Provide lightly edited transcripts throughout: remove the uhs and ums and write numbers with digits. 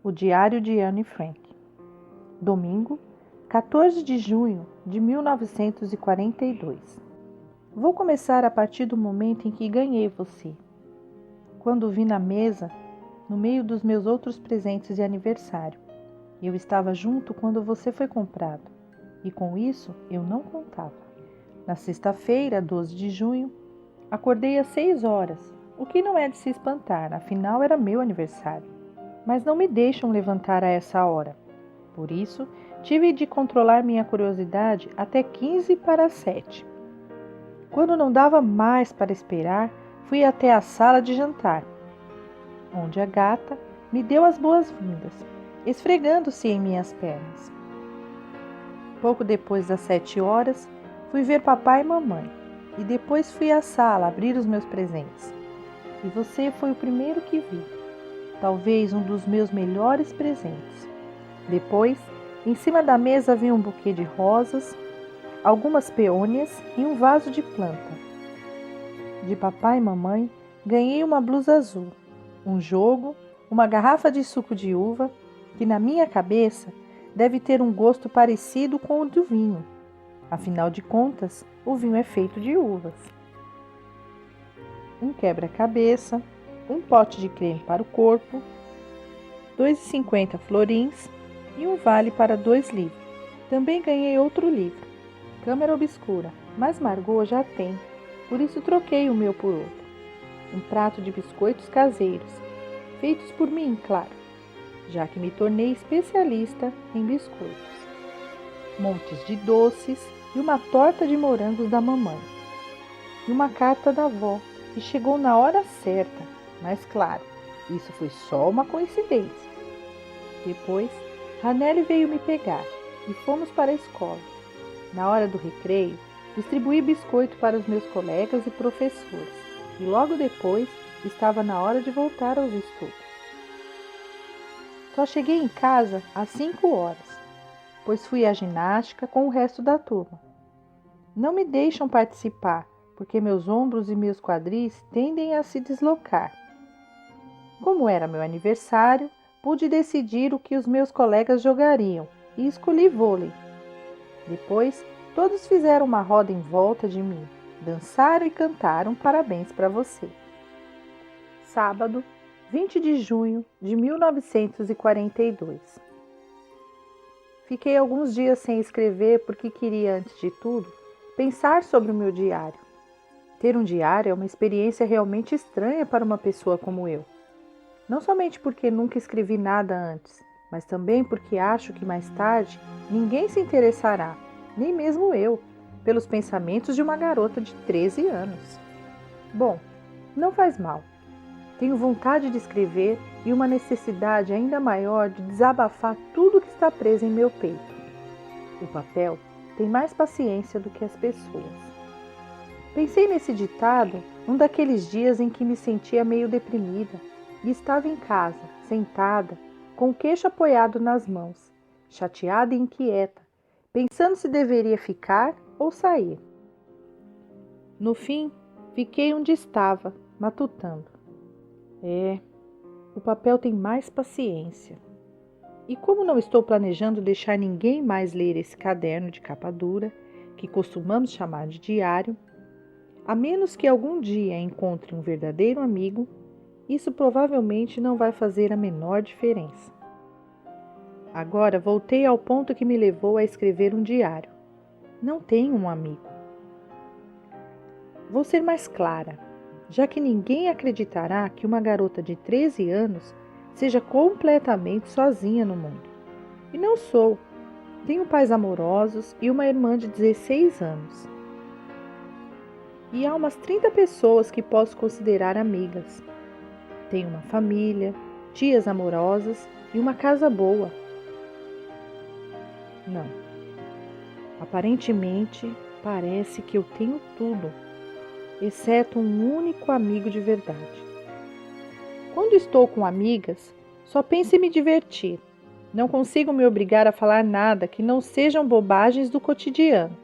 O Diário de Anne Frank. Domingo, 14 de junho de 1942. Vou começar a partir do momento em que ganhei você. Quando o vi na mesa, no meio dos meus outros presentes de aniversário. Eu estava junto quando você foi comprado, e com isso eu não contava. Na sexta-feira, 12 de junho, acordei às 6 horas, o que não é de se espantar, afinal era meu aniversário. Mas não me deixam levantar a essa hora. Por isso, tive de controlar minha curiosidade até 15 para as 7. Quando não dava mais para esperar, fui até a sala de jantar, onde a gata me deu as boas-vindas, esfregando-se em minhas pernas. Pouco depois das 7 horas, fui ver papai e mamãe, e depois fui à sala abrir os meus presentes. E você foi o primeiro que vi, talvez um dos meus melhores presentes. Depois, em cima da mesa havia um buquê de rosas, algumas peônias e um vaso de planta. De papai e mamãe, ganhei uma blusa azul, um jogo, uma garrafa de suco de uva, que na minha cabeça deve ter um gosto parecido com o do vinho. Afinal de contas, o vinho é feito de uvas. Um quebra-cabeça, um pote de creme para o corpo, 2,50 florins e um vale para 2 livros. Também ganhei outro livro, Câmara Obscura, mas Margot já tem, por isso troquei o meu por outro. Um prato de biscoitos caseiros, feitos por mim, claro, já que me tornei especialista em biscoitos. Montes de doces e uma torta de morangos da mamãe. E uma carta da avó, que chegou na hora certa, mas claro, isso foi só uma coincidência. Depois, Ranelli veio me pegar e fomos para a escola. Na hora do recreio, distribuí biscoito para os meus colegas e professores, e logo depois estava na hora de voltar aos estudos. Só cheguei em casa às 5 horas, pois fui à ginástica com o resto da turma. Não me deixam participar, porque meus ombros e meus quadris tendem a se deslocar. Como era meu aniversário, pude decidir o que os meus colegas jogariam e escolhi vôlei. Depois, todos fizeram uma roda em volta de mim, dançaram e cantaram parabéns para você. Sábado, 20 de junho de 1942. Fiquei alguns dias sem escrever porque queria, antes de tudo, pensar sobre o meu diário. Ter um diário é uma experiência realmente estranha para uma pessoa como eu. Não somente porque nunca escrevi nada antes, mas também porque acho que mais tarde ninguém se interessará, nem mesmo eu, pelos pensamentos de uma garota de 13 anos. Bom, não faz mal. Tenho vontade de escrever e uma necessidade ainda maior de desabafar tudo que está preso em meu peito. O papel tem mais paciência do que as pessoas. Pensei nesse ditado num daqueles dias em que me sentia meio deprimida e estava em casa, sentada, com o queixo apoiado nas mãos, chateada e inquieta, pensando se deveria ficar ou sair. No fim, fiquei onde estava, matutando. O papel tem mais paciência. E como não estou planejando deixar ninguém mais ler esse caderno de capa dura, que costumamos chamar de diário, a menos que algum dia encontre um verdadeiro amigo, isso provavelmente não vai fazer a menor diferença. Agora voltei ao ponto que me levou a escrever um diário. Não tenho um amigo. Vou ser mais clara, já que ninguém acreditará que uma garota de 13 anos seja completamente sozinha no mundo. E não sou. Tenho pais amorosos e uma irmã de 16 anos. E há umas 30 pessoas que posso considerar amigas. Tenho uma família, tias amorosas e uma casa boa. Não. Aparentemente, parece que eu tenho tudo, exceto um único amigo de verdade. Quando estou com amigas, só penso em me divertir. Não consigo me obrigar a falar nada que não sejam bobagens do cotidiano.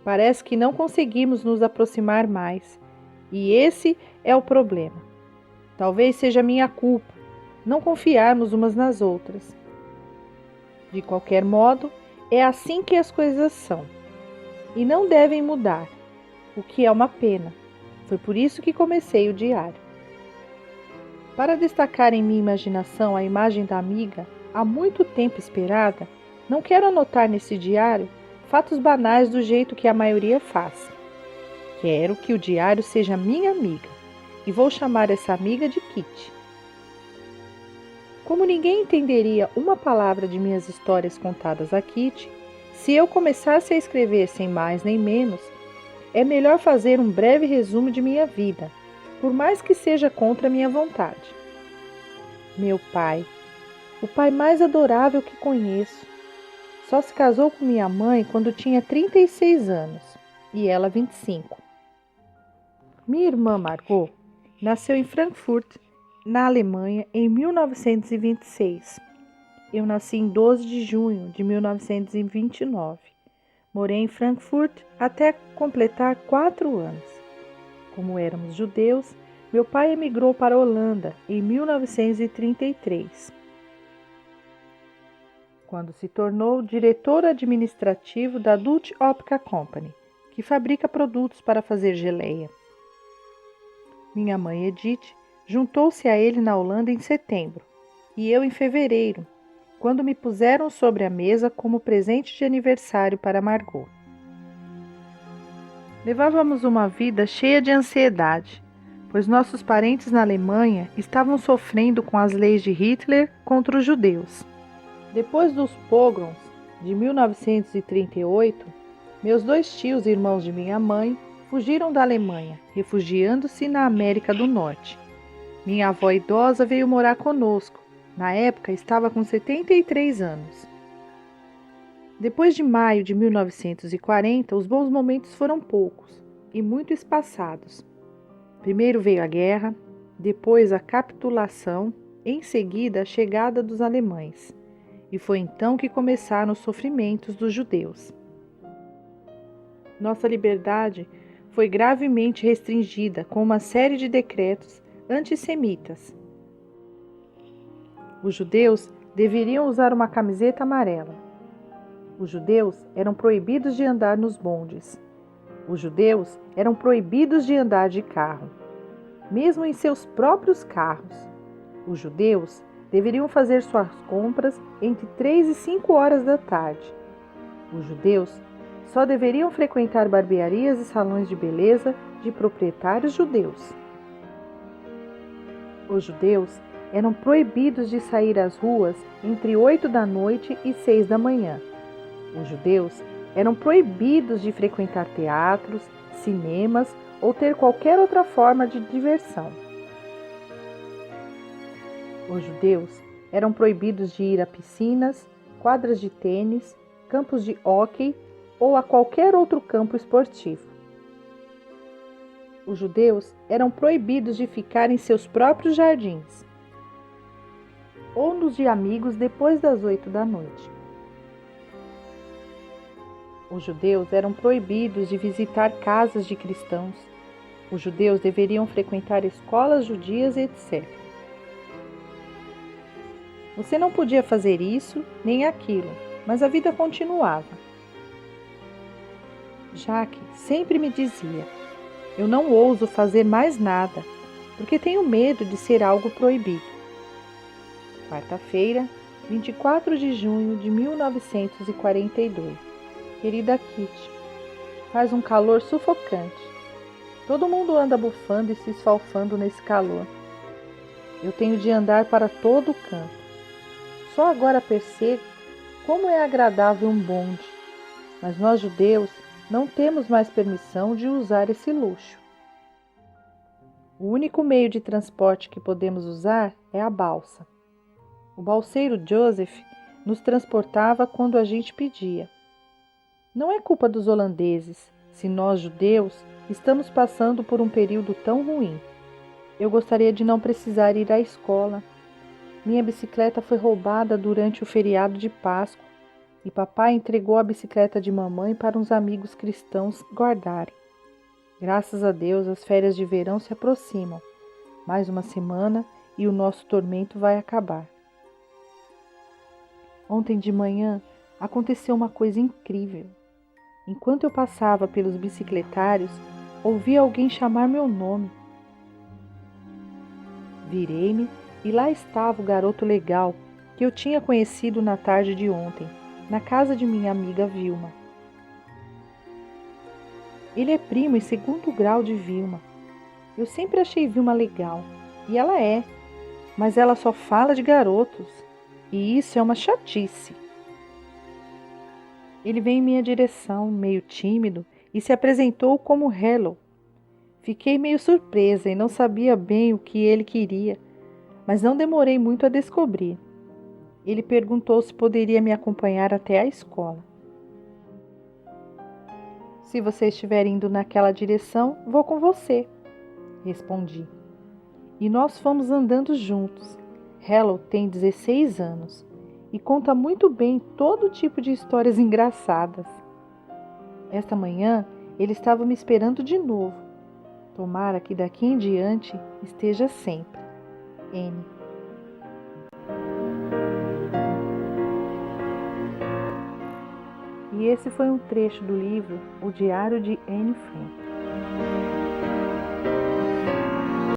Parece que não conseguimos nos aproximar mais, e esse é o problema. Talvez seja minha culpa, não confiarmos umas nas outras. De qualquer modo, é assim que as coisas são, e não devem mudar, o que é uma pena. Foi por isso que comecei o diário. Para destacar em minha imaginação a imagem da amiga, há muito tempo esperada, não quero anotar nesse diário fatos banais do jeito que a maioria faz. Quero que o diário seja minha amiga, e vou chamar essa amiga de Kitty. Como ninguém entenderia uma palavra de minhas histórias contadas a Kitty, se eu começasse a escrever sem mais nem menos, é melhor fazer um breve resumo de minha vida, por mais que seja contra minha vontade. Meu pai, o pai mais adorável que conheço, só se casou com minha mãe quando tinha 36 anos e ela 25. Minha irmã Margot nasceu em Frankfurt, na Alemanha, em 1926. Eu nasci em 12 de junho de 1929. Morei em Frankfurt até completar 4 anos. Como éramos judeus, meu pai emigrou para a Holanda em 1933, quando se tornou diretor administrativo da Dutch Optica Company, que fabrica produtos para fazer geleia. Minha mãe Edith juntou-se a ele na Holanda em setembro e eu em fevereiro, quando me puseram sobre a mesa como presente de aniversário para Margot. Levávamos uma vida cheia de ansiedade, pois nossos parentes na Alemanha estavam sofrendo com as leis de Hitler contra os judeus. Depois dos pogroms de 1938, meus 2 tios, irmãos de minha mãe, fugiram da Alemanha, refugiando-se na América do Norte. Minha avó idosa veio morar conosco. Na época, estava com 73 anos. Depois de maio de 1940, os bons momentos foram poucos e muito espaçados. Primeiro veio a guerra, depois a capitulação, em seguida a chegada dos alemães. E foi então que começaram os sofrimentos dos judeus. Nossa liberdade foi gravemente restringida com uma série de decretos antissemitas. Os judeus deveriam usar uma camiseta amarela. Os judeus eram proibidos de andar nos bondes. Os judeus eram proibidos de andar de carro, mesmo em seus próprios carros. Os judeus deveriam fazer suas compras entre 3 e 5 horas da tarde. Os judeus só deveriam frequentar barbearias e salões de beleza de proprietários judeus. Os judeus eram proibidos de sair às ruas entre 8 da noite e 6 da manhã. Os judeus eram proibidos de frequentar teatros, cinemas ou ter qualquer outra forma de diversão. Os judeus eram proibidos de ir a piscinas, quadras de tênis, campos de hóquei ou a qualquer outro campo esportivo. Os judeus eram proibidos de ficar em seus próprios jardins ou nos de amigos depois das 8 da noite. Os judeus eram proibidos de visitar casas de cristãos. Os judeus deveriam frequentar escolas judias, etc. Você não podia fazer isso nem aquilo, mas a vida continuava. Jacques sempre me dizia: eu não ouso fazer mais nada, porque tenho medo de ser algo proibido. Quarta-feira, 24 de junho de 1942. Querida Kitty, faz um calor sufocante. Todo mundo anda bufando e se esfalfando nesse calor. Eu tenho de andar para todo o canto. Só agora percebo como é agradável um bonde, mas nós judeus não temos mais permissão de usar esse luxo. O único meio de transporte que podemos usar é a balsa. O balseiro Joseph nos transportava quando a gente pedia. Não é culpa dos holandeses se nós, judeus, estamos passando por um período tão ruim. Eu gostaria de não precisar ir à escola. Minha bicicleta foi roubada durante o feriado de Páscoa e papai entregou a bicicleta de mamãe para uns amigos cristãos guardarem. Graças a Deus, as férias de verão se aproximam. Mais uma semana e o nosso tormento vai acabar. Ontem de manhã aconteceu uma coisa incrível. Enquanto eu passava pelos bicicletários, ouvi alguém chamar meu nome. Virei-me e lá estava o garoto legal que eu tinha conhecido na tarde de ontem, na casa de minha amiga Vilma. Ele é primo e segundo grau de Vilma. Eu sempre achei Vilma legal, e ela é, mas ela só fala de garotos, e isso é uma chatice. Ele veio em minha direção, meio tímido, e se apresentou como Hello. Fiquei meio surpresa e não sabia bem o que ele queria, mas não demorei muito a descobrir. Ele perguntou se poderia me acompanhar até a escola. Se você estiver indo naquela direção, vou com você, respondi. E nós fomos andando juntos. Hello tem 16 anos e conta muito bem todo tipo de histórias engraçadas. Esta manhã ele estava me esperando de novo. Tomara que daqui em diante esteja sempre. N. E esse foi um trecho do livro O Diário de Anne Frank.